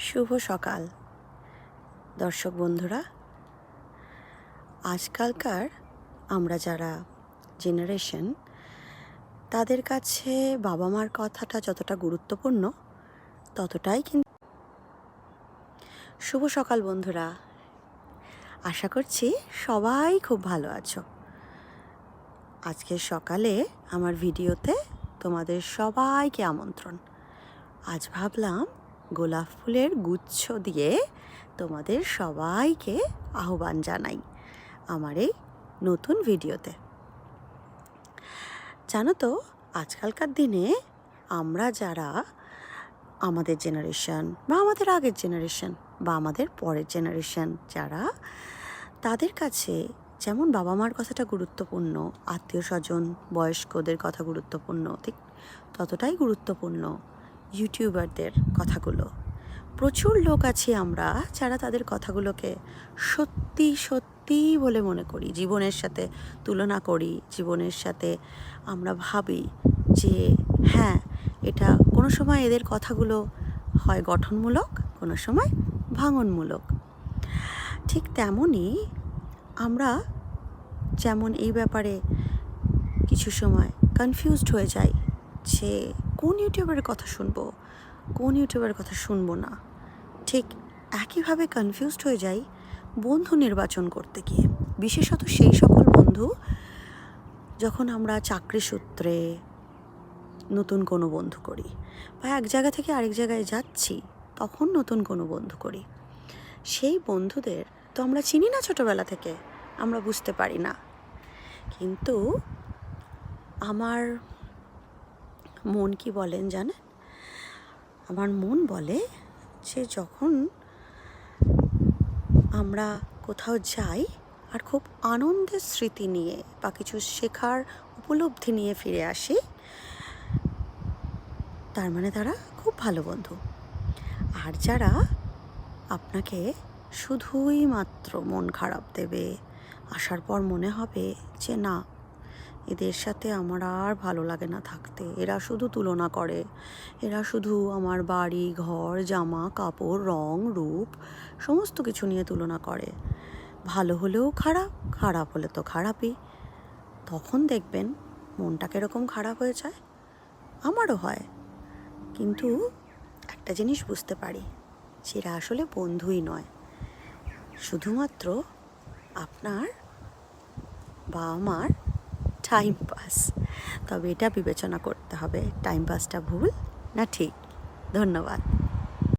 শুভ সকাল দর্শক বন্ধুরা। আজকালকার আমরা যারা জেনারেশন, তাদের কাছে বাবা মার কথাটা যতটা গুরুত্বপূর্ণ ততটাই কিন্তু। শুভ সকাল বন্ধুরা, আশা করছি সবাই খুব ভালো আছো। আজকের সকালে আমার ভিডিওতে তোমাদের সবাইকে আমন্ত্রণ। আজ ভাবলাম গোলাপ ফুলের গুচ্ছ দিয়ে তোমাদের সবাইকে আহ্বান জানাই আমার এই নতুন ভিডিওতে। জানো তো, আজকালকার দিনে আমরা যারা আমাদের জেনারেশন বা আমাদের আগের জেনারেশন বা আমাদের পরের জেনারেশন যারা, তাদের কাছে যেমন বাবা মার কথাটা গুরুত্বপূর্ণ, আত্মীয় স্বজন বয়স্কদের কথা গুরুত্বপূর্ণ, ঠিক ততটাই গুরুত্বপূর্ণ ইউটিউবারদের কথাগুলো। প্রচুর লোক আছি আমরা যারা তাদের কথাগুলোকে সত্যি সত্যি বলে মনে করি, জীবনের সাথে তুলনা করি, জীবনের সাথে আমরা ভাবি যে হ্যাঁ, এটা কোনো সময় এদের কথাগুলো হয় গঠনমূলক, কোনো সময় ভাঙনমূলক। ঠিক তেমনই আমরা যেমন এই ব্যাপারে কিছু সময় কনফিউজড হয়ে যাই যে কোন ইউটিউবারের কথা শুনবো, কোন ইউটিউবের কথা শুনবো না, ঠিক একইভাবে কনফিউজড হয়ে যাই বন্ধু নির্বাচন করতে গিয়ে। বিশেষত সেই সকল বন্ধু যখন আমরা চাকরি সূত্রে নতুন কোনো বন্ধু করি বা এক জায়গা থেকে আরেক জায়গায় যাচ্ছি, তখন নতুন কোনো বন্ধু করি। সেই বন্ধুদের তো আমরা চিনি না ছোটোবেলা থেকে, আমরা বুঝতে পারি না। কিন্তু আমার মন কি বলেন জানেন? আমার মন বলে যে যখন আমরা কোথাও যাই আর খুব আনন্দের স্মৃতি নিয়ে বা কিছু শেখার উপলব্ধি নিয়ে ফিরে আসি, তার মানে তারা খুব ভালো বন্ধু। আর যারা আপনাকে শুধুই মাত্র মন খারাপ দেবে, আসার পর মনে হবে যে না, এদের সাথে আমার আর ভালো লাগে না থাকতে, এরা শুধু তুলনা করে, এরা শুধু আমার বাড়ি ঘর জামা কাপড় রং রূপ সমস্ত কিছু নিয়ে তুলনা করে, ভালো হলেও খারাপ, খারাপ হলে তো খারাপই। তখন দেখবেন মনটা কীরকম খারাপ হয়ে যায়। আমারও হয়, কিন্তু একটা জিনিস বুঝতে পারি, যে এরা আসলে বন্ধুই নয়, শুধুমাত্র আপনার বা আমার টাইম পাস। তবে এটা বিবেচনা করতে হবে টাইম পাসটা ভুল না ঠিক। ধন্যবাদ।